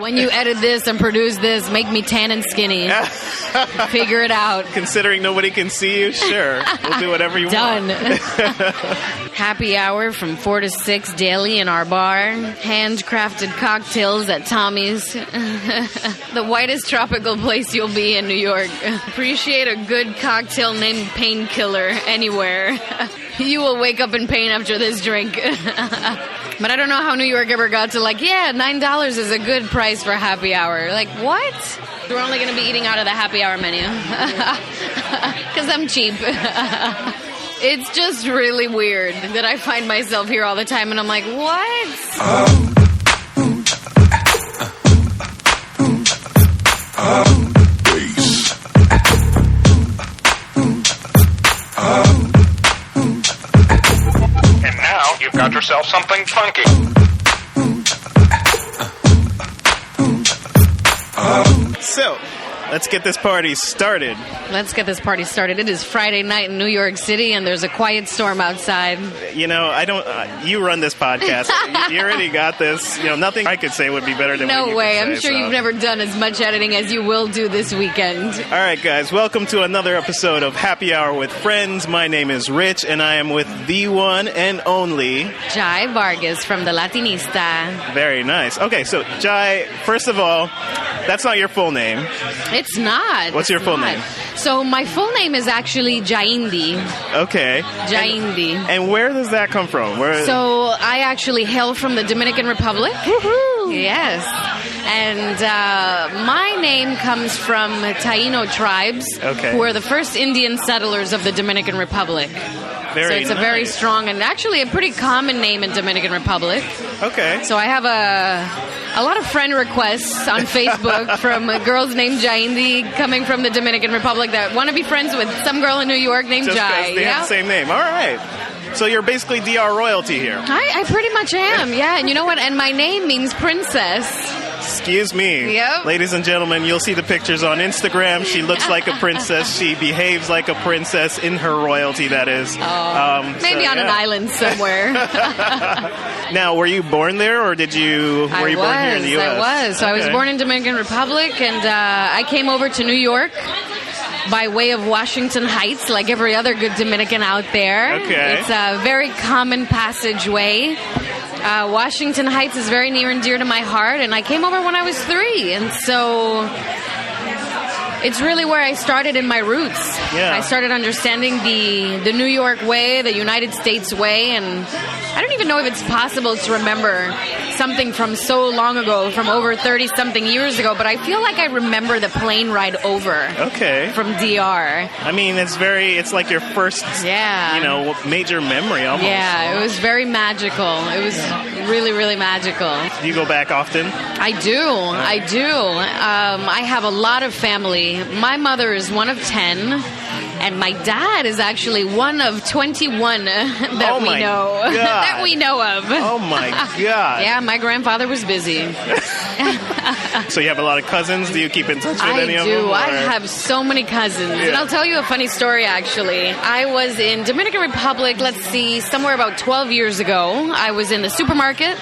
When you edit this and produce this, make me tan and skinny. Figure it out. Considering nobody can see you, sure. We'll do whatever you Done. want. Happy hour from 4 to 6 daily in our bar. Handcrafted cocktails at Tommy's. The whitest tropical place you'll be in New York. Appreciate a good cocktail named Painkiller anywhere. You will wake up in pain after this drink. But I don't know how New York ever got to $9 is a good price for happy hour. Like, what? We're only going to be eating out of the happy hour menu. Because I'm cheap. It's just really weird that I find myself here all the time and I'm like, what? You've got yourself something funky. So, let's get this party started. It is Friday night in New York City, and there's a quiet storm outside. You know, I don't. You run this podcast. You already got this. You know, nothing I could say would be better than what you No way. could I'm say, sure you've never done as much editing as you will do this weekend. All right, guys. Welcome to another episode of Happy Hour with Friends. My name is Rich, and I am with the one and only Yai Vargas from the Latinista. Very nice. Okay, so Yai, first of all, that's not your full name. It's not. What's your full name? So my full name is actually Jaindi. Okay. Jaindi. And where does that come from? So I actually hail from the Dominican Republic. Woohoo! Yes. And my name comes from Taino tribes, who were the first Indian settlers of the Dominican Republic. So it's a very strong and actually a pretty common name in Dominican Republic. Okay. So I have a lot of friend requests on Facebook from girls named Jaindi coming from the Dominican Republic that want to be friends with some girl in New York named Just Jai. They have the same name. All right. So you're basically DR royalty here. I pretty much am, yeah. And you know what? And my name means princess. Excuse me. Yep. Ladies and gentlemen, you'll see the pictures on Instagram. She looks like a princess. She behaves like a princess in her royalty, that is. Maybe on an island somewhere. Now, were you born there, or were you born here in the U.S.? I was. So I was born in Dominican Republic, and I came over to New York by way of Washington Heights, like every other good Dominican out there. Okay. It's a very common passageway. Washington Heights is very near and dear to my heart, and I came over when I was 3, and so it's really where I started in my roots. Yeah. I started understanding the New York way, the United States way, and I don't even know if it's possible to remember something from so long ago, from over 30-something years ago, but I feel like I remember the plane ride over from DR. I mean, it's like your first, major memory almost. Yeah, it was very magical. It was really, really magical. Do you go back often? I do. I have a lot of family. My mother is one of 10. And my dad is actually one of 21 that we know of. Oh my God. Yeah, my grandfather was busy. So you have a lot of cousins? Do you keep in touch with any of them? I have so many cousins. Yeah. And I'll tell you a funny story, actually. I was in Dominican Republic, somewhere about 12 years ago. I was in the supermarket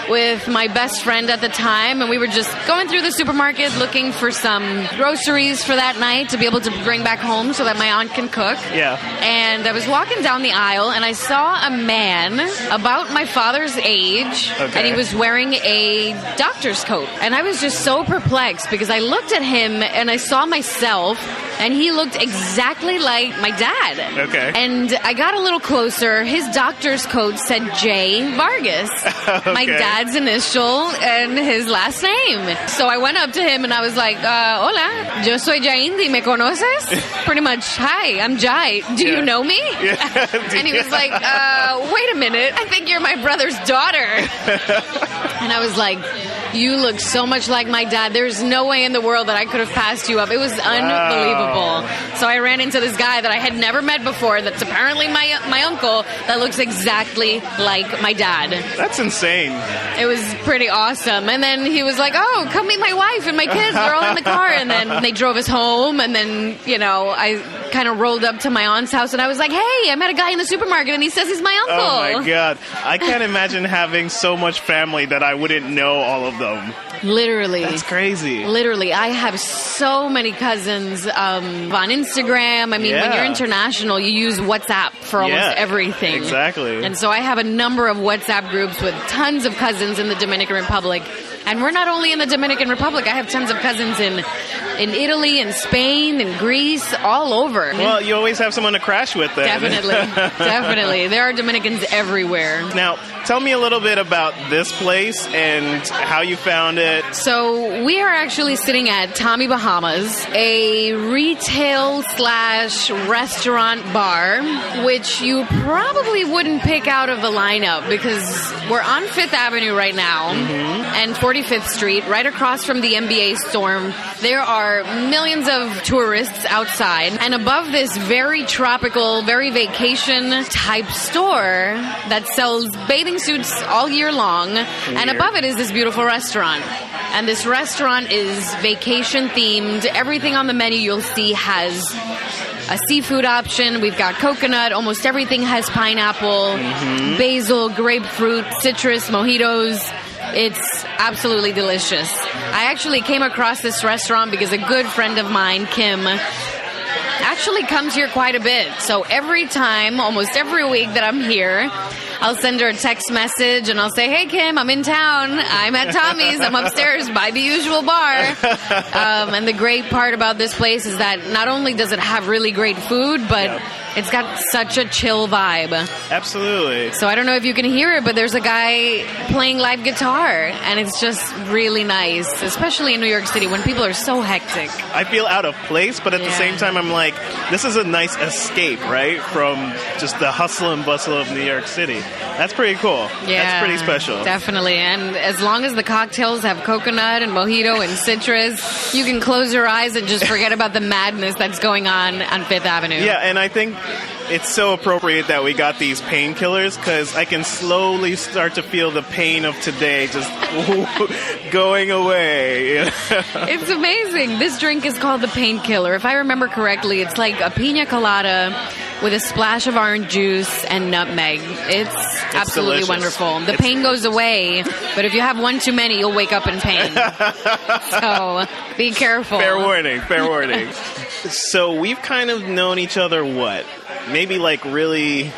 with my best friend at the time, and we were just going through the supermarket looking for some groceries for that night to be able to bring back home so that my aunt can cook. Yeah. And I was walking down the aisle, and I saw a man about my father's age, and he was wearing a doctor's coat. And I was just so perplexed because I looked at him, and I saw myself, and he looked exactly like my dad. Okay. And I got a little closer. His doctor's coat said Yai Vargas. My dad's initial and his last name. So I went up to him and I was like, hola, yo soy Jaindi, ¿me conoces? Pretty much, hi, I'm Jai. Do you know me? Yeah. And he was like, wait a minute, I think you're my brother's daughter. And I was like, you look so much like my dad. There's no way in the world that I could have passed you up. It was unbelievable. So I ran into this guy that I had never met before that's apparently my uncle that looks exactly like my dad. That's insane. It was pretty awesome. And then he was like, oh, come meet my wife and my kids. They're all in the car. And then they drove us home. And then, I kind of rolled up to my aunt's house and I was like, hey, I met a guy in the supermarket and he says he's my uncle. Oh, my God. I can't imagine having so much family that I wouldn't know all of them. Literally. That's crazy. Literally. I have so many cousins on Instagram. I mean, when you're international, you use WhatsApp for almost everything. Exactly. And so I have a number of WhatsApp groups with tons of cousins in the Dominican Republic. And we're not only in the Dominican Republic. I have tons of cousins in Italy and Spain and Greece, all over. Well, you always have someone to crash with then. Definitely. Definitely. There are Dominicans everywhere. Now, tell me a little bit about this place and how you found it. So we are actually sitting at Tommy Bahama's, a retail/restaurant bar, which you probably wouldn't pick out of the lineup because we're on 5th Avenue right now and 45th Street, right across from the NBA Storm. There are millions of tourists outside, and above this very tropical, very vacation type store that sells bathing suits all year long, and above it is this beautiful restaurant. And this restaurant is vacation themed. Everything on the menu you'll see has a seafood option. We've got coconut. Almost everything has pineapple, basil, grapefruit, citrus, mojitos. It's absolutely delicious. I actually came across this restaurant because a good friend of mine, Kim, actually comes here quite a bit. So every time, almost every week that I'm here, I'll send her a text message and I'll say, hey, Kim, I'm in town. I'm at Tommy's. I'm upstairs by the usual bar. And the great part about this place is that not only does it have really great food, but it's got such a chill vibe. Absolutely. So I don't know if you can hear it, but there's a guy playing live guitar, and it's just really nice, especially in New York City when people are so hectic. I feel out of place, but at the same time, I'm like, this is a nice escape, right, from just the hustle and bustle of New York City. That's pretty cool. Yeah, that's pretty special. Definitely. And as long as the cocktails have coconut and mojito and citrus, you can close your eyes and just forget about the madness that's going on 5th Avenue. Yeah, and I think it's so appropriate that we got these painkillers because I can slowly start to feel the pain of today just going away. It's amazing. This drink is called the Painkiller. If I remember correctly, it's like a pina colada with a splash of orange juice and nutmeg. It's absolutely delicious. wonderful. The pain goes away, but if you have one too many, you'll wake up in pain. So be careful. Fair warning, fair warning. So we've kind of known each other, what? Maybe like really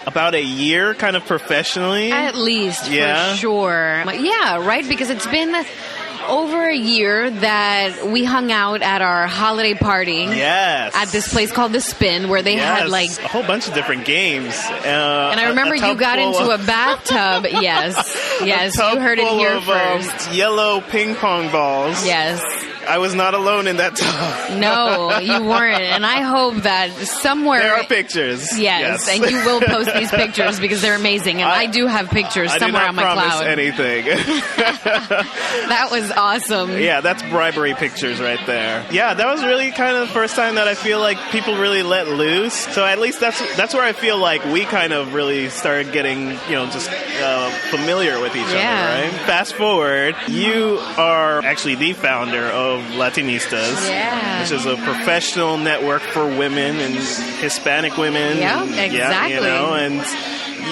about a year kind of professionally? At least, for sure. Yeah, right? Because it's been over a year that we hung out at our holiday party. Yes. At this place called The Spin, where they had like a whole bunch of different games. And I remember you got into a bathtub. Yes, you heard it here first. Yellow ping pong balls. Yes. I was not alone in that tub. No, you weren't. And I hope that somewhere... There are pictures. Yes, and you will post these pictures because they're amazing. And I do have pictures somewhere on my cloud. I do not promise anything. That was awesome. Yeah, that's bribery pictures right there. Yeah, that was really kind of the first time that I feel like people really let loose. So at least that's where I feel like we kind of really started getting, just familiar with each other, right? Fast forward, you are actually the founder of Latinistas, which is a professional network for women and Hispanic women. Yeah, exactly. And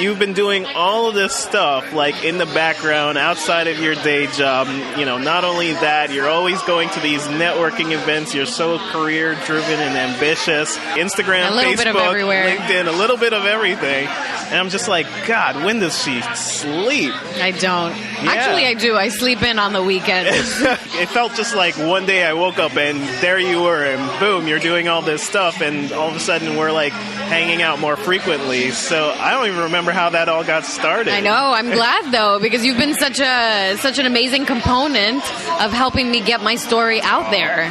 you've been doing all of this stuff like in the background outside of your day job. Not only that, you're always going to these networking events. You're so career driven and ambitious. Instagram, Facebook, LinkedIn, a little bit of everything. And I'm just like, God, when does she sleep? I don't. Yeah. Actually, I do. I sleep in on the weekends. It felt just like one day I woke up and there you were, and boom, you're doing all this stuff, and all of a sudden we're like hanging out more frequently. So I don't even remember how that all got started. I know. I'm glad though, because you've been such an amazing component of helping me get my story out there.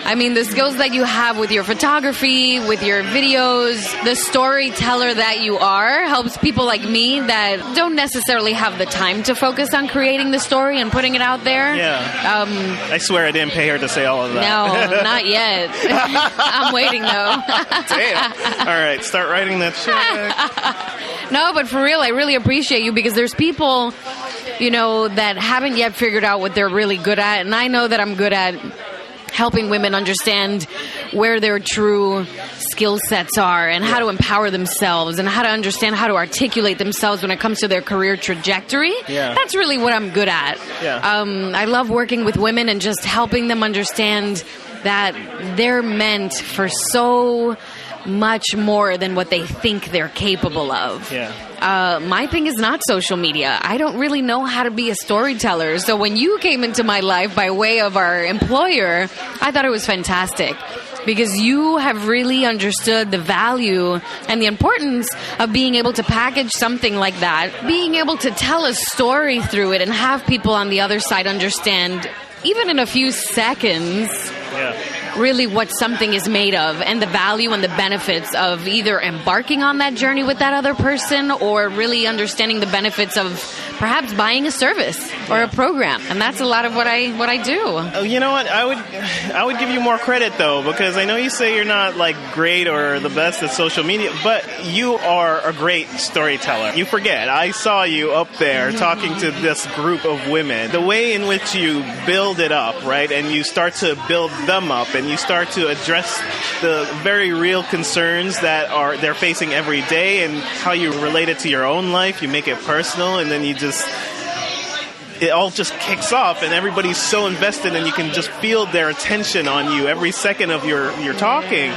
I mean, the skills that you have with your photography, with your videos, the storyteller that you are helps people like me that don't necessarily have the time to focus on creating the story and putting it out there. Yeah. I swear I didn't pay her to say all of that. No, not yet. I'm waiting though. Damn. All right, start writing that check. No, but for real, I really appreciate you because there's people, that haven't yet figured out what they're really good at, and I know that I'm good at helping women understand where their true skill sets are and how to empower themselves and how to understand how to articulate themselves when it comes to their career trajectory. Yeah. That's really what I'm good at. Yeah. I love working with women and just helping them understand that they're meant for so much more than what they think they're capable of. Yeah. My thing is not social media. I don't really know how to be a storyteller. So when you came into my life by way of our employer, I thought it was fantastic because you have really understood the value and the importance of being able to package something like that, being able to tell a story through it and have people on the other side understand, even in a few seconds, really what something is made of and the value and the benefits of either embarking on that journey with that other person or really understanding the benefits of perhaps buying a service or a program. And that's a lot of what I do. Oh, you know what? I would give you more credit though, because I know you say you're not like great or the best at social media, but you are a great storyteller. You forget, I saw you up there talking to this group of women. The way in which you build it up, right? And you start to build them up and you start to address the very real concerns that they're facing every day and how you relate it to your own life. You make it personal and then it all just kicks off and everybody's so invested and you can just feel their attention on you every second of your talking.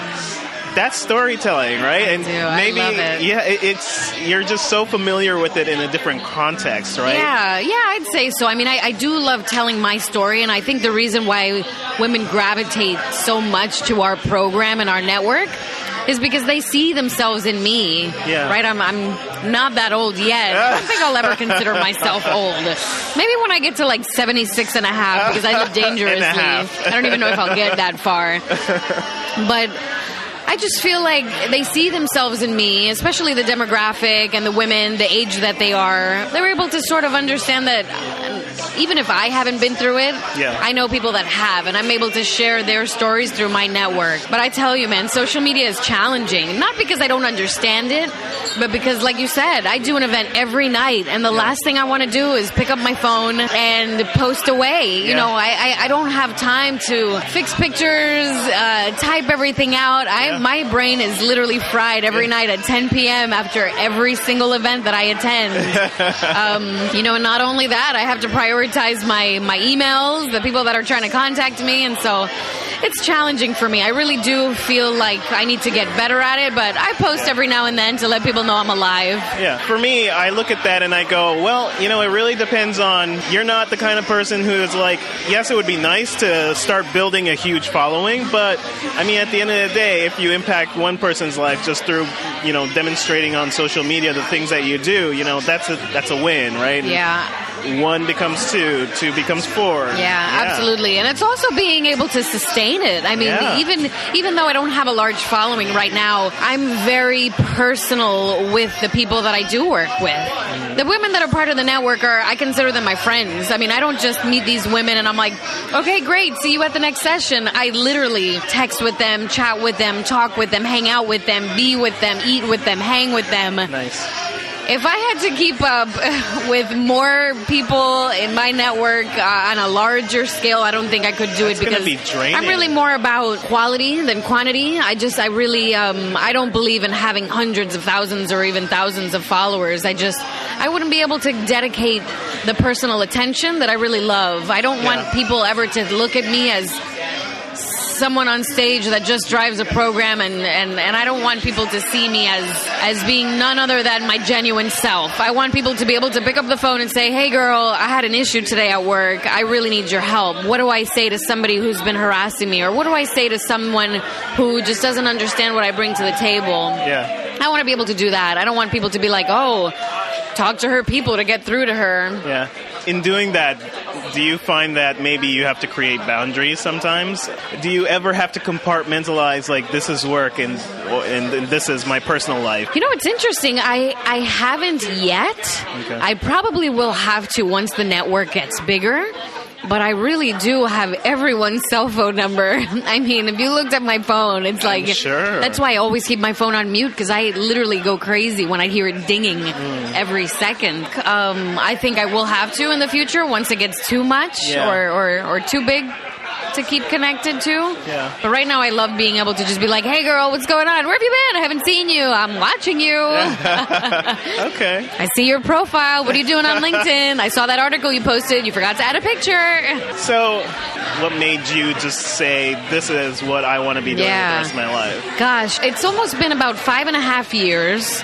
That's storytelling, right? And maybe, I love it. You're just so familiar with it in a different context, right? Yeah, I'd say so. I mean, I do love telling my story, and I think the reason why women gravitate so much to our program and our network is because they see themselves in me, right? I'm not that old yet. I don't think I'll ever consider myself old. Maybe when I get to like 76 and a half, because I live dangerously. I don't even know if I'll get that far. But I just feel like they see themselves in me, especially the demographic and the women, the age that they are. They're able to sort of understand that even if I haven't been through it, I know people that have, and I'm able to share their stories through my network. But I tell you, man, social media is challenging. Not because I don't understand it, but because, like you said, I do an event every night, and the last thing I want to do is pick up my phone and post away. You know, I don't have time to fix pictures, type everything out. My brain is literally fried every night at 10 p.m. after every single event that I attend. You know, and not only that, I have to prioritize my emails, the people that are trying to contact me, and so it's challenging for me. I really do feel like I need to get better at it, but I post every now and then to let people know I'm alive. Yeah. For me, I look at that and I go, well, you know, it really depends on, you're not the kind of person who's like, yes, it would be nice to start building a huge following, but I mean, at the end of the day, if you impact one person's life just through, you know, demonstrating on social media the things that you do, you know, that's a win, right? Yeah. 1 becomes 2, 2 becomes 4. Yeah, absolutely. And it's also being able to sustain it. I mean, even though I don't have a large following right now, I'm very personal with the people that I do work with. The women that are part of the network I consider them my friends. I mean, I don't just meet these women and I'm like, okay, great, see you at the next session. I literally text with them, chat with them, talk with them, hang out with them, be with them, eat with them, hang with them. Nice. If I had to keep up with more people in my network on a larger scale, I don't think I could do it because I'm really more about quality than quantity. I don't believe in having hundreds of thousands or even thousands of followers. I wouldn't be able to dedicate the personal attention that I really love. I don't want people ever to look at me as someone on stage that just drives a program, and I don't want people to see me as being none other than my genuine self. I want people to be able to pick up the phone and say, hey girl, I had an issue today at work. I really need your help. What do I say to somebody who's been harassing me? Or what do I say to someone who just doesn't understand what I bring to the table? Yeah. I want to be able to do that. I don't want people to be like, oh, talk to her people to get through to her. Yeah. In doing that, do you find that maybe you have to create boundaries sometimes? Do you ever have to compartmentalize, like, this is work and this is my personal life? You know, it's interesting. I haven't yet. Okay. I probably will have to once the network gets bigger. But I really do have everyone's cell phone number. I mean, if you looked at my phone, it's like... Sure. That's why I always keep my phone on mute, because I literally go crazy when I hear it dinging every second. I think I will have to in the future once it gets too much or too big. to keep connected to. Yeah. But right now I love being able to just be like, hey girl, what's going on? Where have you been? I haven't seen you. I'm watching you. Okay. I see your profile. What are you doing on LinkedIn? I saw that article you posted. You forgot to add a picture. So, what made you just say, this is what I want to be doing Yeah. with the rest of my life? Gosh, it's almost been about 5.5 years.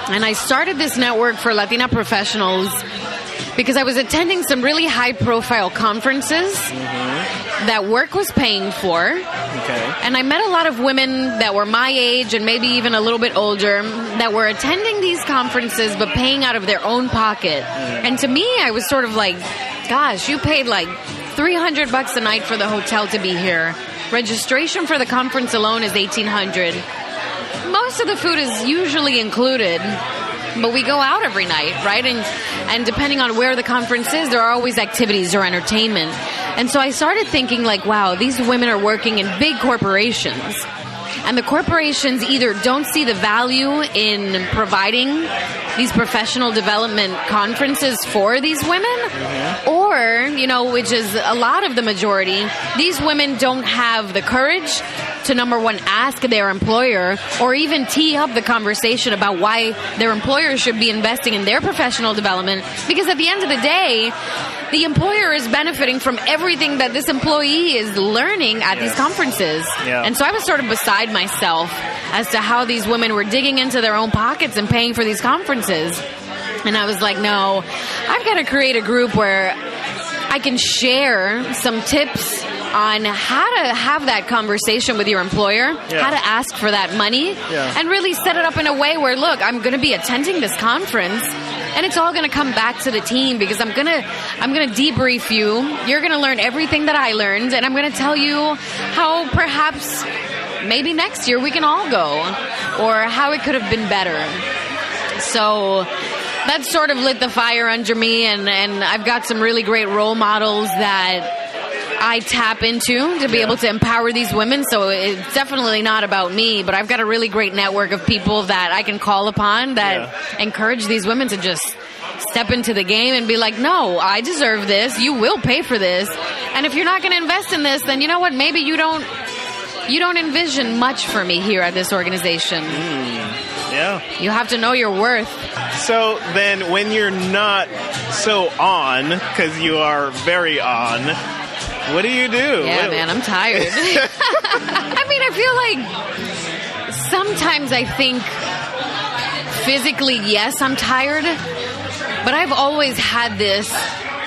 And I started this network for Latina professionals because I was attending some really high-profile conferences that work was paying for. Okay. And I met a lot of women that were my age and maybe even a little bit older that were attending these conferences but paying out of their own pocket. And to me, I was sort of like, gosh, you paid like $300 a night for the hotel to be here. Registration for the conference alone is $1,800. Most of the food is usually included, but we go out every night, right? And depending on where the conference is, there are always activities or entertainment. And so I started thinking like, wow, these women are working in big corporations. And the corporations either don't see the value in providing these professional development conferences for these women, or, which is a lot of the majority, these women don't have the courage to, number one, ask their employer or even tee up the conversation about why their employer should be investing in their professional development. Because at the end of the day, the employer is benefiting from everything that this employee is learning at these conferences. Yeah. And so I was sort of beside myself as to how these women were digging into their own pockets and paying for these conferences. And I was like, no, I've got to create a group where I can share some tips on how to have that conversation with your employer, how to ask for that money, and really set it up in a way where, look, I'm going to be attending this conference, and it's all going to come back to the team because I'm going to debrief you. You're going to learn everything that I learned, and I'm going to tell you how perhaps maybe next year we can all go, or how it could have been better. So that sort of lit the fire under me, and I've got some really great role models that I tap into to be able to empower these women. So it's definitely not about me, but I've got a really great network of people that I can call upon that encourage these women to just step into the game and be like, no, I deserve this. You will pay for this. And if you're not going to invest in this, then you know what? Maybe you don't envision much for me here at this organization. Yeah. You have to know your worth. So then when you're not so on, because you are very on, what do you do? Yeah, man, I'm tired. I mean, I feel like sometimes I think physically, yes, I'm tired, but I've always had this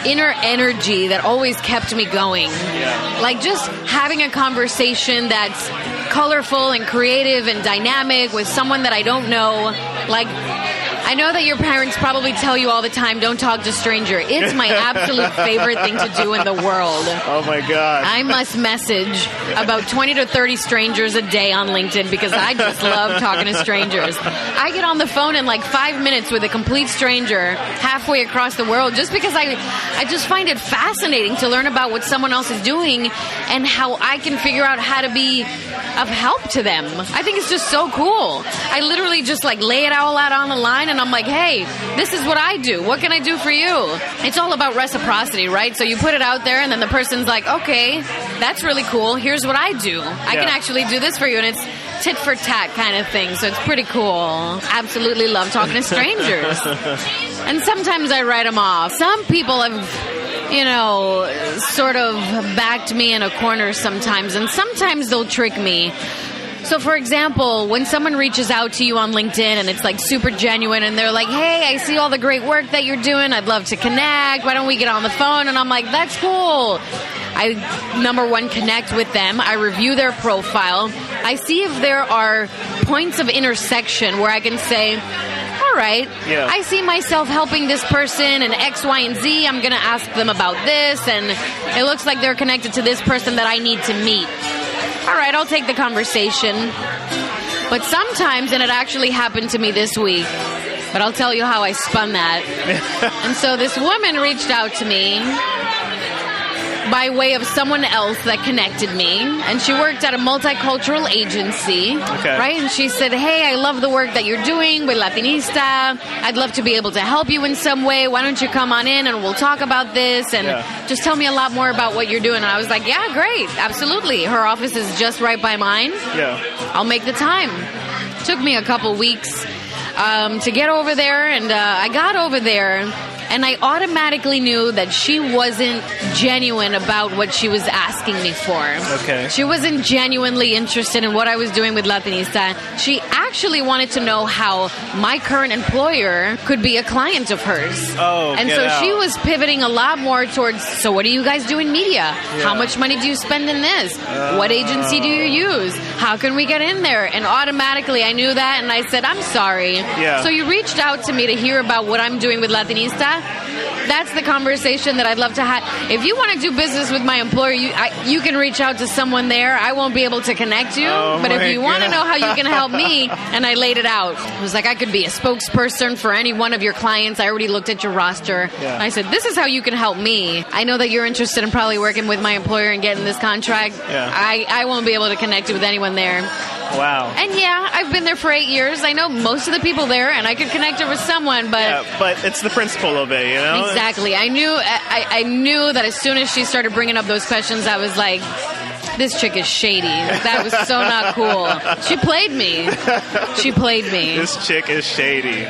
inner energy that always kept me going. Yeah. Like just having a conversation that's colorful and creative and dynamic with someone that I don't know. Like, I know that your parents probably tell you all the time, don't talk to strangers. It's my absolute favorite thing to do in the world. Oh, my God. I must message about 20 to 30 strangers a day on LinkedIn because I just love talking to strangers. I get on the phone in like 5 minutes with a complete stranger halfway across the world just because I just find it fascinating to learn about what someone else is doing and how I can figure out how to be of help to them. I think it's just so cool. I literally just like lay it all out on the line and I'm like, hey, this is what I do. What can I do for you? It's all about reciprocity, right? So you put it out there and then the person's like, okay, that's really cool. Here's what I do. I can actually do this for you. And it's tit for tat kind of thing. So it's pretty cool. Absolutely love talking to strangers. And sometimes I write them off. Some people have, you know, sort of backed me in a corner sometimes. And sometimes they'll trick me. So, for example, when someone reaches out to you on LinkedIn and it's like super genuine and they're like, hey, I see all the great work that you're doing. I'd love to connect. Why don't we get on the phone? And I'm like, that's cool. I, number one, connect with them. I review their profile. I see if there are points of intersection where I can say, all right, I see myself helping this person and X, Y, and Z. I'm going to ask them about this. And it looks like they're connected to this person that I need to meet. All right, I'll take the conversation. But sometimes, and it actually happened to me this week, but I'll tell you how I spun that. And so this woman reached out to me by way of someone else that connected me, and she worked at a multicultural agency, right? And she said, hey, I love the work that you're doing with Latinista. I'd love to be able to help you in some way. Why don't you come on in and we'll talk about this and just tell me a lot more about what you're doing. And I was like, yeah, great, absolutely. Her office is just right by mine. Yeah, I'll make the time. Took me a couple weeks to get over there, and I got over there, and I automatically knew that she wasn't genuine about what she was asking me for. Okay. She wasn't genuinely interested in what I was doing with Latinista. She actually wanted to know how my current employer could be a client of hers. Oh, and so she was pivoting a lot more towards, so what do you guys do in media? Yeah. How much money do you spend in this? What agency do you use? How can we get in there? And automatically I knew that, and I said, I'm sorry. Yeah. So you reached out to me to hear about what I'm doing with Latinista. That's the conversation that I'd love to have. If you want to do business with my employer, you can reach out to someone there. I won't be able to connect you. But if you want to know how you can help me, and I laid it out. It was like, I could be a spokesperson for any one of your clients. I already looked at your roster. Yeah. I said, this is how you can help me. I know that you're interested in probably working with my employer and getting this contract. Yeah. I won't be able to connect you with anyone there. Wow. And yeah, I've been there for 8 years. I know most of the people there, and I could connect her with someone, but... Yeah, but it's the principle of it, you know? Exactly. I knew that as soon as she started bringing up those questions, I was like, this chick is shady. That was so not cool. She played me. This chick is shady.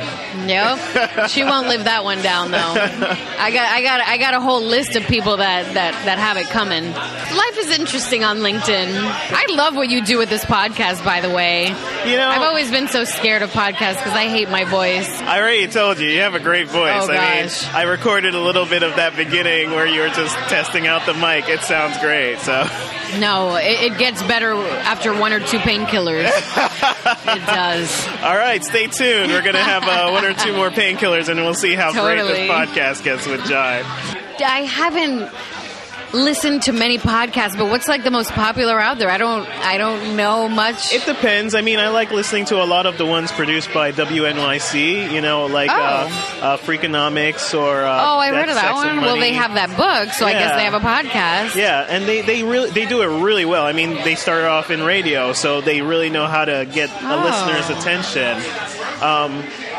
Yep. She won't live that one down, though. I got a whole list of people that have it coming. Life is interesting on LinkedIn. I love what you do with this podcast, by the way. You know, I've always been so scared of podcasts because I hate my voice. I already told you have a great voice. Oh, gosh. I recorded a little bit of that beginning where you were just testing out the mic. It sounds great, so... No, it gets better after 1 or 2 painkillers. It does. All right, stay tuned. We're going to have 1 or 2 more painkillers, and we'll see how great this podcast gets with Jai. I haven't listened to many podcasts, but what's like the most popular out there? I don't know much. It depends. I mean, I like listening to a lot of the ones produced by WNYC, you know, like Freakonomics or I heard of that one. Well, they have that book, so I guess they have a podcast. Yeah, and they do it really well. I mean, they started off in radio, so they really know how to get a listener's attention.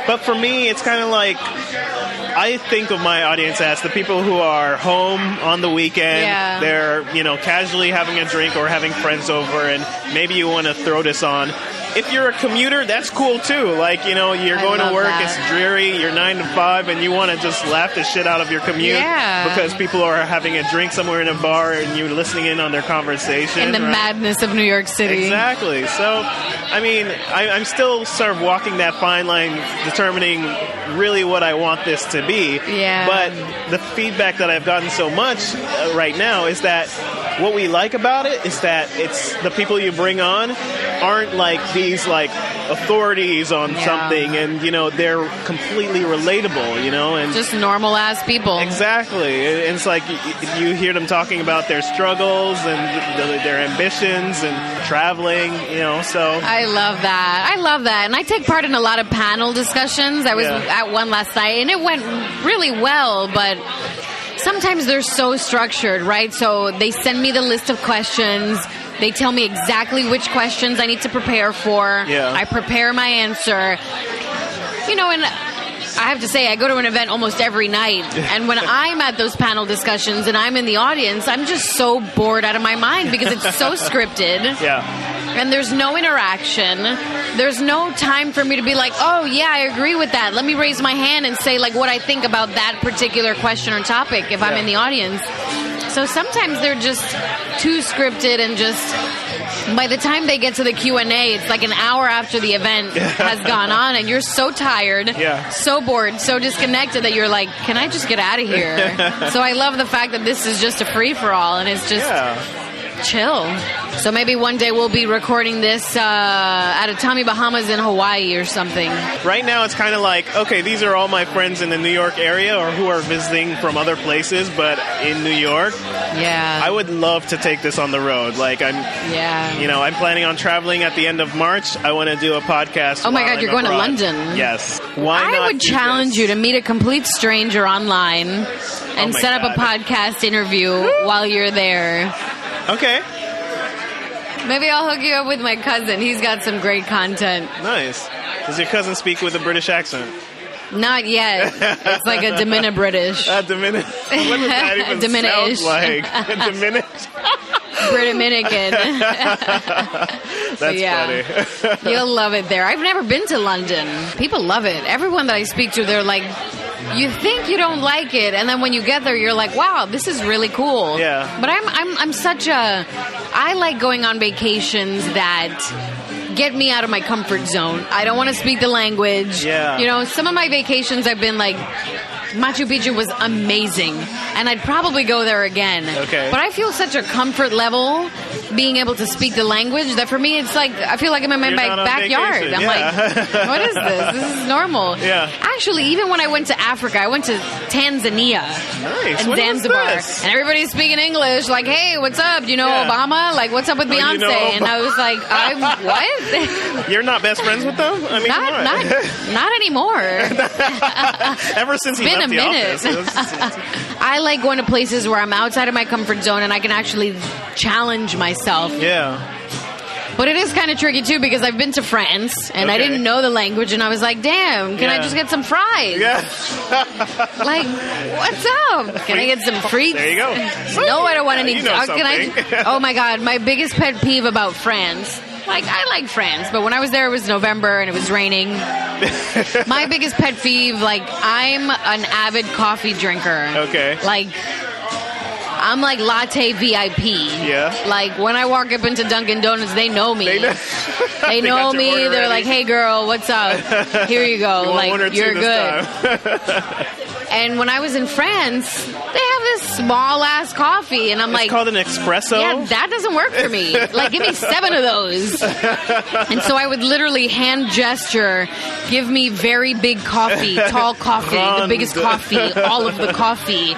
But for me, it's kind of like, I think of my audience as the people who are home on the weekend. Yeah. They're, you know, casually having a drink or having friends over, and maybe you want to throw this on. If you're a commuter, that's cool too. Like, you know, you're going to work, it's dreary, you're 9 to 5, and you want to just laugh the shit out of your commute because people are having a drink somewhere in a bar and you're listening in on their conversation. In the madness of New York City. Exactly. So, I mean, I'm still sort of walking that fine line, determining really what I want this to be. Yeah. But the feedback that I've gotten so much right now is that what we like about it is that it's the people you bring on aren't like these like authorities on something, and you know, they're completely relatable, you know, and just normal ass people. Exactly. It's like you hear them talking about their struggles and their ambitions and traveling, you know. So I love that, and I take part in a lot of panel discussions. I was at one last night, and it went really well, but sometimes they're so structured, right? So they send me the list of questions. They tell me exactly which questions I need to prepare for. Yeah. I prepare my answer. You know, and I have to say, I go to an event almost every night. And when I'm at those panel discussions and I'm in the audience, I'm just so bored out of my mind because it's so scripted. Yeah. And there's no interaction. There's no time for me to be like, oh, yeah, I agree with that. Let me raise my hand and say, like, what I think about that particular question or topic if I'm in the audience. So sometimes they're just too scripted, and just by the time they get to the Q&A, it's like an hour after the event has gone on, and you're so tired, so bored, so disconnected that you're like, can I just get out of here? So I love the fact that this is just a free-for-all, and it's just chill. So maybe one day we'll be recording this at a Tommy Bahamas in Hawaii or something. Right now it's kind of like, okay, these are all my friends in the New York area or who are visiting from other places, but in New York. Yeah. I would love to take this on the road. Like I'm planning on traveling at the end of March. I want to do a podcast. Oh my God, you're going to London. Yes. Why not I would do challenge this? you to meet a complete stranger online and my set up a God. podcast interview while you're there. Okay, Maybe I'll hook you up with my cousin. He's got some great content. nice. Does your cousin speak with a British accent? Not yet. It's like a Dimina British. Diminish. What does that even Diminish. sound like? Diminish. Dominican. That's Yeah. funny. You'll love it there. I've never been to London. People love it. Everyone that I speak to, they're like, you think you don't like it, and then when you get there, you're like, wow, this is really cool. Yeah. But I'm such a, I like going on vacations that get me out of my comfort zone. I don't want to speak the language. Yeah. You know, some of my vacations I've been like, Machu Picchu was amazing, and I'd probably go there again. Okay. But I feel such a comfort level being able to speak the language that for me it's like I feel like I'm in my You're not on backyard. vacation, I'm yeah. like, what is this? This is normal. Yeah. Actually, even when I went to Africa, I went to Tanzania Nice. and When was Zanzibar, this? and everybody's speaking English. Like, hey, what's up? Do you know Yeah. Obama? Like, what's up with Oh, you Beyonce? know And I Obama. was like, I'm what? You're not best friends with them? I mean, come on. Not anymore. Ever since he been left a the minute. office. I like going to places where I'm outside of my comfort zone and I can actually challenge myself. Yeah. But it is kind of tricky too because I've been to France and I Okay. didn't know the language and I was like, damn, can I Yeah. just get some fries? Yeah. Like, what's up? Can I get some frites? There you go. No, I don't want any. You know Can I? something. Oh my god, my biggest pet peeve about France. Like, I like France, but when I was there, it was November and it was raining. My biggest pet peeve, like, I'm an avid coffee drinker. Okay. Like, I'm like latte VIP. Yeah. Like, when I walk up into Dunkin' Donuts, they know me. They know- They They know got your me. order They're ready. like, hey, girl, what's up? Here you go. You want like, one or two you're this good. time? And when I was in France, they have this small ass coffee, and I'm It's like, called an espresso. yeah, that doesn't work for me. Like, give me 7 of those. And so I would literally hand gesture, give me very big coffee, tall coffee, the Grande. biggest coffee, all of the coffee.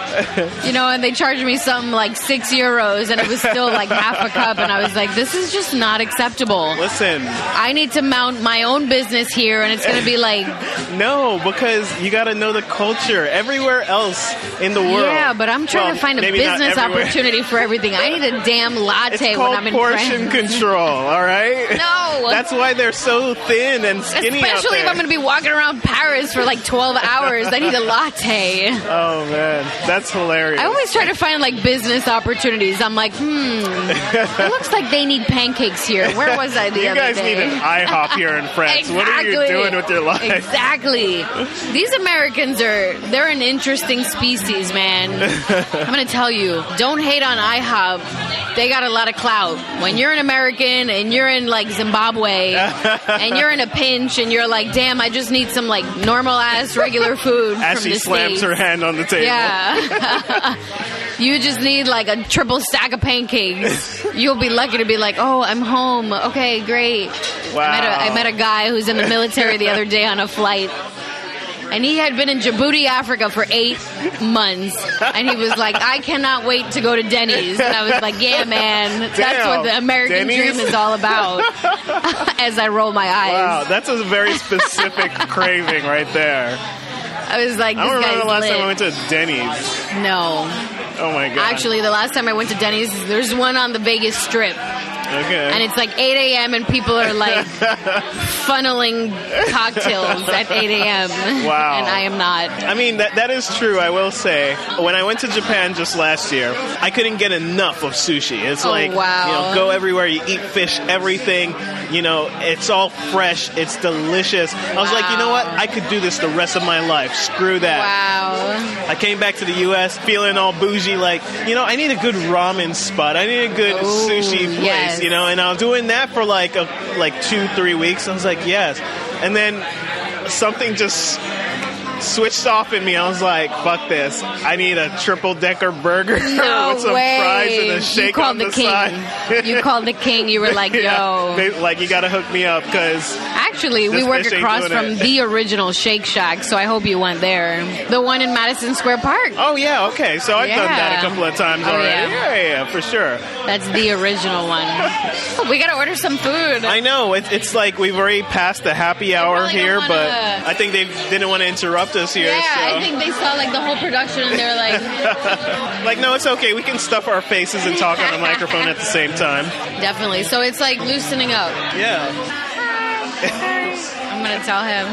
You know, and they charged me something like €6, and it was still like half a cup, and I was like, this is just not acceptable. Listen, I need to mount my own business here, and it's going to be like, no, because you got to know the culture. Everywhere else in the world. yeah, but I'm trying Well, to find a maybe not business everywhere. opportunity for everything. I need a damn latte It's when called I'm in portion France. control, all right? No. That's why they're so thin and skinny out Especially there. if I'm going to be walking around Paris for like 12 hours. I need a latte. Oh, man. That's hilarious. I always try to find like business opportunities. I'm like, it looks like they need pancakes here. Where was I the you other guys day? need an IHOP here in France. What are you doing with your life? Exactly. These Americans they're an interesting species, man. I'm going to tell you, don't hate on IHOP. They got a lot of clout. When you're an American and you're in like Zimbabwe and you're in a pinch and you're like, damn, I just need some like normal ass regular food As from she the slams States. her hand on the table. Yeah. You just need like a triple stack of pancakes. You'll be lucky to be like, oh, I'm home. Okay, great. Wow. I met a guy who's in the military the other day on a flight. And he had been in Djibouti, Africa for 8 months. And he was like, I cannot wait to go to Denny's. And I was like, yeah, man. That's Damn. what the American Denny's? dream is all about. As I roll my eyes. Wow, that's a very specific craving right there. I was like, this I don't remember guy's the last lit. time I went to Denny's. No. Oh, my God. Actually, the last time I went to Denny's, there's one on the Vegas Strip. Okay. And it's like 8 a.m. and people are like funneling cocktails at 8 a.m. Wow. And I am not. I mean, that is true, I will say. When I went to Japan just last year, I couldn't get enough of sushi. It's like, wow. you know, go everywhere, you eat fish, everything. You know, it's all fresh, it's delicious. I was like, you know what? I could do this the rest of my life. Screw that. Wow. I came back to the U.S. feeling all bougie, like, you know, I need a good ramen spot. I need a good sushi place, yes. you know, and I was doing that for like 2-3 weeks. I was like, yes. And then something just switched off in me. I was like, fuck this. I need a triple-decker burger No with some way. fries and a shake on the side. You called the king. You were like, yo. Yeah, like, you got to hook me up because... Actually, we work across from the original Shake Shack, so I hope you went there. The one in Madison Square Park. Oh, yeah, okay. So I've done that a couple of times already. Yeah, for sure. That's the original one. We got to order some food. I know. It's like we've already passed the happy hour here, but I think they didn't want to interrupt us here. Yeah, so. I think they saw like the whole production and they were like... like, no, it's okay. We can stuff our faces and talk on the microphone at the same time. Definitely. So it's like loosening up. Yeah. I'm going to tell him.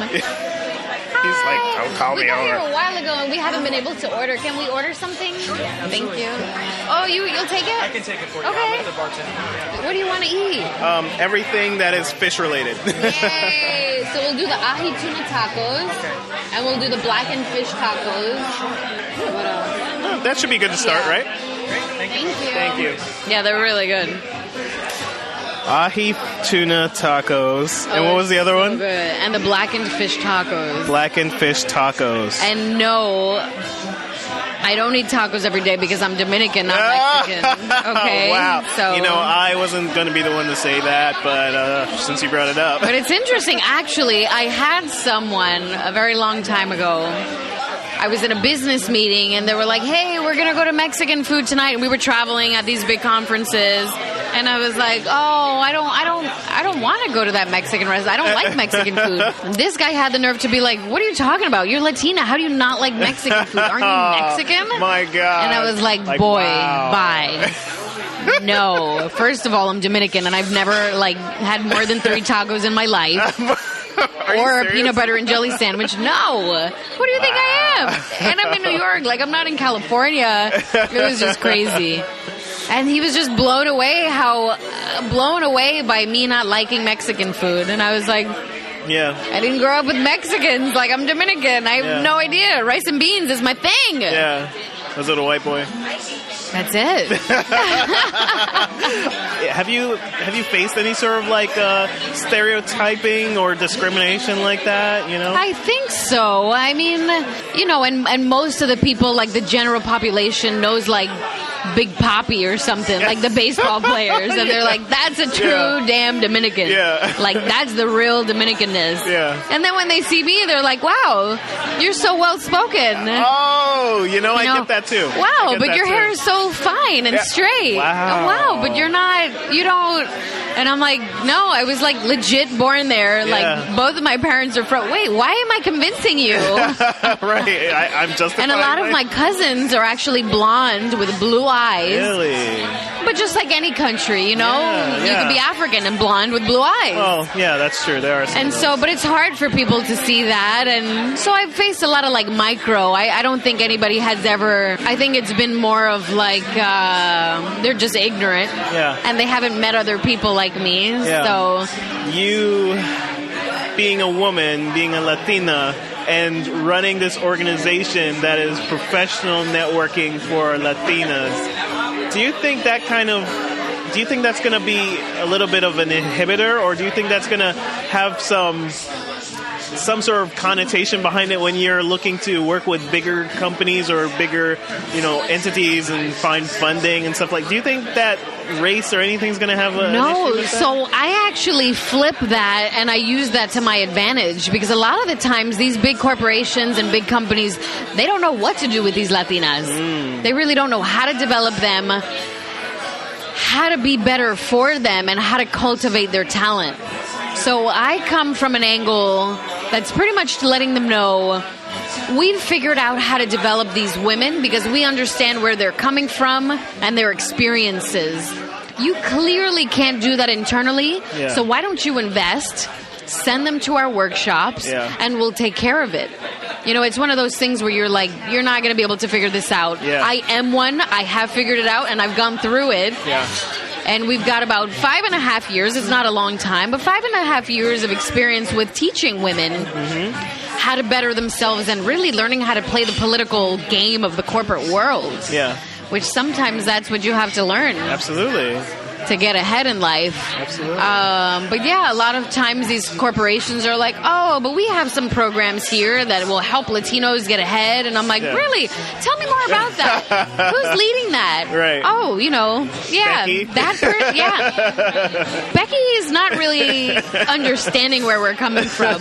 He's like, don't call me over. We got here a while ago and we haven't been able to order. Can we order something? Thank you. Oh, you'll take it? I can take it for you. Okay. I'm the bartender. What do you want to eat? Everything that is fish related. Yay! So we'll do the ahi tuna tacos, and we'll do the blackened fish tacos. What else? Oh, that should be good to start, right? Thank you. Thank you. Yeah, they're really good. Ahi tuna tacos. And what was the other one? Good. And the blackened fish tacos. Blackened fish tacos. And no, I don't eat tacos every day because I'm Dominican, not Mexican. Okay? Wow. So, I wasn't going to be the one to say that, but since you brought it up. But it's interesting. Actually, I had someone a very long time ago. I was in a business meeting and they were like, hey, we're going to go to Mexican food tonight. And we were traveling at these big conferences. And I was like, oh, I don't want to go to that Mexican restaurant. I don't like Mexican food. And this guy had the nerve to be like, what are you talking about? You're Latina. How do you not like Mexican food? Aren't you Mexican? My God. And I was like boy, wow. Bye. No. First of all, I'm Dominican and I've never had more than 3 tacos in my life. Or a peanut butter and jelly sandwich. No. What do you think I am? And I'm in New York. I'm not in California. It was just crazy. And he was just blown away by me not liking Mexican food. And I was like, yeah. I didn't grow up with Mexicans. I'm Dominican. I have no idea. Rice and beans is my thing. Yeah. Was it a white boy? That's it. Have you faced any sort of stereotyping or discrimination like that? I think so. I mean, and most of the people, the general population knows Big Papi or something, like the baseball players, and they're like, that's a true damn Dominican. Yeah. That's the real Dominicanness. Yeah. And then when they see me, they're like, wow, you're so well spoken. Oh, I get that too. Wow, but your hair is so fine and straight. Wow. But you don't. And I'm like, no, I was legit born there. Yeah. Both of my parents are from. Wait, why am I convincing you? Right, I'm justifying. And a lot of my cousins are actually blonde with blue eyes. Really? But just like any country, you could be African and blonde with blue eyes. Oh, yeah, that's true. There are some. And so, but it's hard for people to see that. And so I've faced a lot of micro. I don't think anybody has ever. I think it's been more of they're just ignorant. Yeah. And they haven't met other people like me. Yeah. So. You, being a woman, being a Latina, and running this organization that is professional networking for Latinas, do you think that's going to be a little bit of an inhibitor, or do you think that's going to have some sort of connotation behind it when you're looking to work with bigger companies or bigger, entities and find funding and stuff do you think that race or anything is going to have an issue with that? So I actually flip that and I use that to my advantage because a lot of the times these big corporations and big companies, they don't know what to do with these Latinas. They really don't know how to develop them, how to be better for them, and how to cultivate their talent. So I come from an angle that's pretty much letting them know we've figured out how to develop these women because we understand where they're coming from and their experiences. You clearly can't do that internally, so why don't you invest, send them to our workshops, and we'll take care of it. It's one of those things where you're like, you're not going to be able to figure this out. Yeah. I am one. I have figured it out, and I've gone through it. Yeah. And we've got about 5.5 years. It's not a long time, but 5.5 years of experience with teaching women how to better themselves and really learning how to play the political game of the corporate world. Yeah. Which sometimes that's what you have to learn. Absolutely. to get ahead in life. Absolutely. But yeah, a lot of times these corporations are like, oh, but we have some programs here that will help Latinos get ahead. And I'm like, really? Tell me more about that. Who's leading that? Right. Oh, yeah, Becky? yeah. Becky is not really understanding where we're coming from.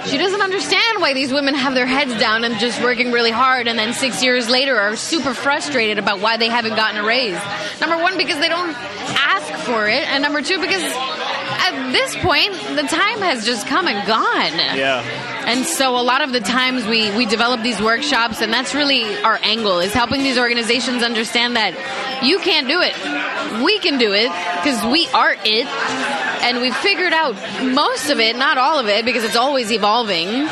She doesn't understand why these women have their heads down and just working really hard, and then 6 years later are super frustrated about why they haven't gotten a raise. Number one, because they don't ask for it, and number two, because at this point, the time has just come and gone. Yeah. And so a lot of the times we develop these workshops, and that's really our angle, is helping these organizations understand that you can't do it. We can do it, because we are it. And we've figured out most of it, not all of it, because it's always evolving.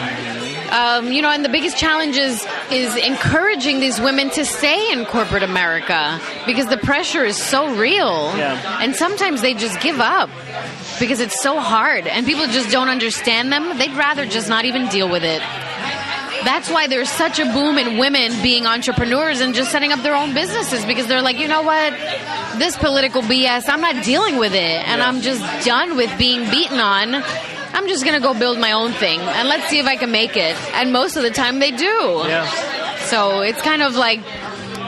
And the biggest challenge is encouraging these women to stay in corporate America, because the pressure is so real. Yeah. And sometimes they just give up because it's so hard and people just don't understand them. They'd rather just not even deal with it. That's why there's such a boom in women being entrepreneurs and just setting up their own businesses, because they're like, you know what? This political BS, I'm not dealing with it. And I'm just done with being beaten on. I'm just going to go build my own thing, and let's see if I can make it. And most of the time they do. Yeah. So it's kind of like,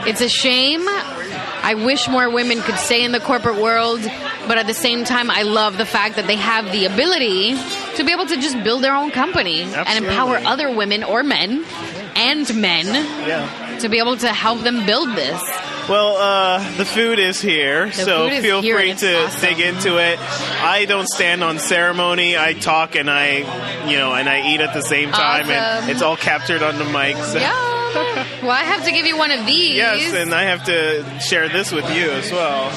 it's a shame. I wish more women could stay in the corporate world, but at the same time, I love the fact that they have the ability to be able to just build their own company. Absolutely. And empower other women or men and men to be able to help them build this. Well, the food is here, so feel free to dig into it. I don't stand on ceremony. I talk and I eat at the same time, and it's all captured on the mic. So. Yeah. Well, I have to give you one of these. Yes, and I have to share this with you as well.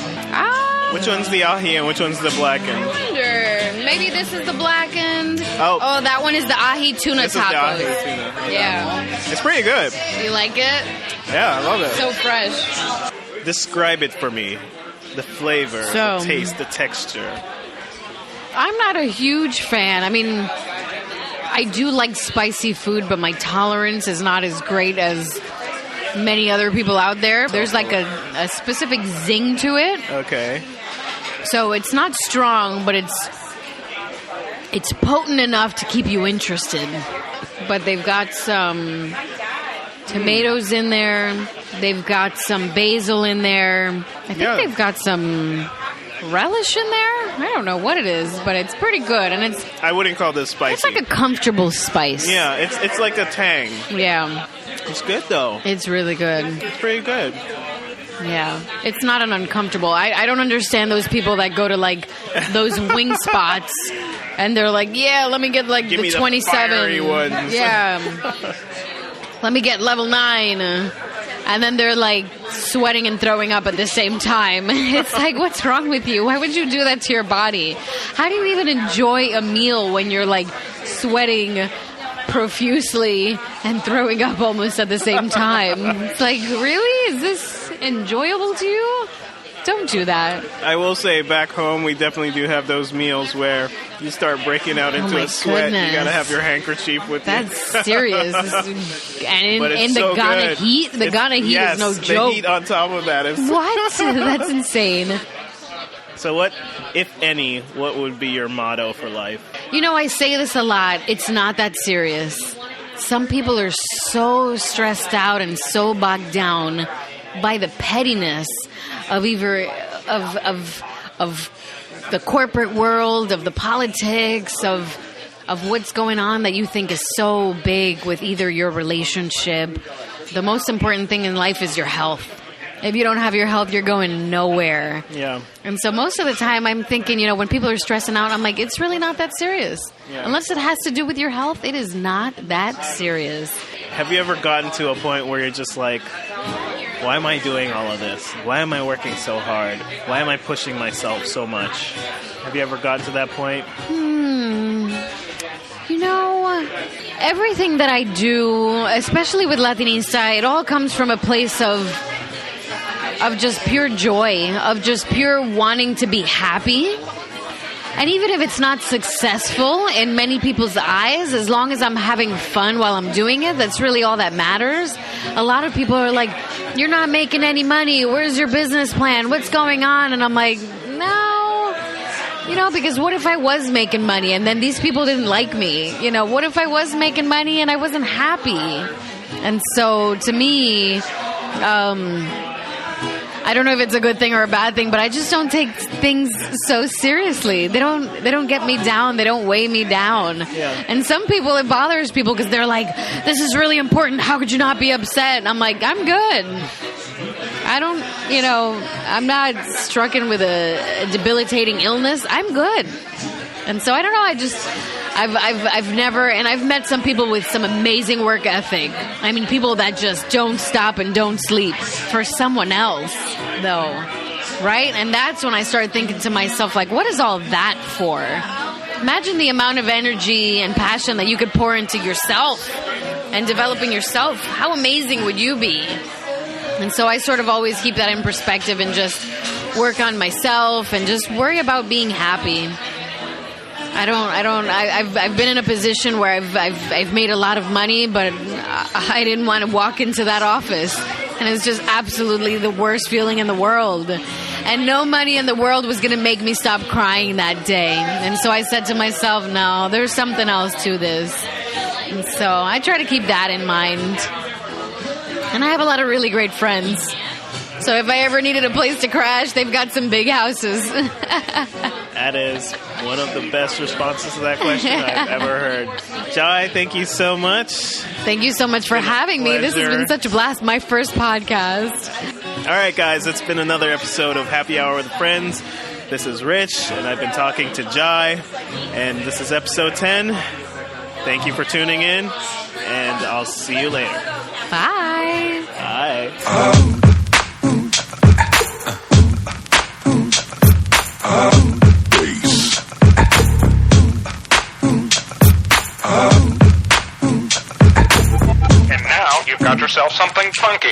Which one's the ahi and which one's the blackened? I wonder. Maybe this is the blackened. Oh, that one is the ahi tuna this tacos. Is the ahi tuna. Yeah. It's pretty good. You like it? Yeah, I love it. So fresh. Describe it for me. The flavor, the taste, the texture. I'm not a huge fan. I mean, I do like spicy food, but my tolerance is not as great as many other people out there. There's like a specific zing to it. Okay. So it's not strong, but it's potent enough to keep you interested. But they've got some tomatoes in there. They've got some basil in there. I think they've got some relish in there. I don't know what it is, but it's pretty good. And I wouldn't call this spicy. It's like a comfortable spice. Yeah, it's like a tang. Yeah. It's good though. It's really good. It's pretty good. Yeah. It's not an uncomfortable. I don't understand those people that go to like those wing spots and they're like, yeah, let me get like Give the me 27. fiery ones. Yeah. Let me get level 9. And then they're like sweating and throwing up at the same time. It's like, what's wrong with you? Why would you do that to your body? How do you even enjoy a meal when you're like sweating profusely and throwing up almost at the same time? It's like, really? Is this enjoyable to you? Don't do that. I will say, back home, we definitely do have those meals where you start breaking out into a sweat. Goodness. You gotta have your handkerchief with you. That's serious. And in the so Ghana good. heat, the Ghana heat is no joke. The heat on top of that is... What? That's insane. So what, if any, what would be your motto for life? You know, I say this a lot. It's not that serious. Some people are so stressed out and so bogged down by the pettiness of either of the corporate world, of the politics, of what's going on that you think is so big with either your relationship. The most important thing in life is your health. If you don't have your health, you're going nowhere. Yeah. And so most of the time I'm thinking, when people are stressing out, I'm like, it's really not that serious. Yeah. Unless it has to do with your health, it is not that serious. Have you ever gotten to a point where you're just like, why am I doing all of this? Why am I working so hard? Why am I pushing myself so much? Have you ever gotten to that point? Everything that I do, especially with Latinista, it all comes from a place of just pure joy, of just pure wanting to be happy. And even if it's not successful in many people's eyes, as long as I'm having fun while I'm doing it, that's really all that matters. A lot of people are like, you're not making any money. Where's your business plan? What's going on? And I'm like, no, because what if I was making money and then these people didn't like me? What if I was making money and I wasn't happy? And so to me, I don't know if it's a good thing or a bad thing, but I just don't take things so seriously. They don't get me down. They don't weigh me down. Yeah. And some people, it bothers people because they're like, this is really important. How could you not be upset? And I'm like, I'm good. I don't, I'm not stricken with a debilitating illness. I'm good. And so I don't know. I've never, and I've met some people with some amazing work ethic. I mean, people that just don't stop and don't sleep for someone else, though, right? And that's when I started thinking to myself, like, what is all that for? Imagine the amount of energy and passion that you could pour into yourself and developing yourself. How amazing would you be? And so I sort of always keep that in perspective and just work on myself and just worry about being happy. I've been in a position where I've made a lot of money, but I didn't want to walk into that office. And it was just absolutely the worst feeling in the world. And no money in the world was going to make me stop crying that day. And so I said to myself, no, there's something else to this. And so I try to keep that in mind. And I have a lot of really great friends. So if I ever needed a place to crash, they've got some big houses. That is one of the best responses to that question I've ever heard. Jai, thank you so much. Thank you so much for having me. This has been such a blast. My first podcast. All right, guys, it's been another episode of Happy Hour with Friends. This is Rich, and I've been talking to Jai, and this is episode 10. Thank you for tuning in, and I'll see you later. Bye. Bye. And now you've got yourself something funky.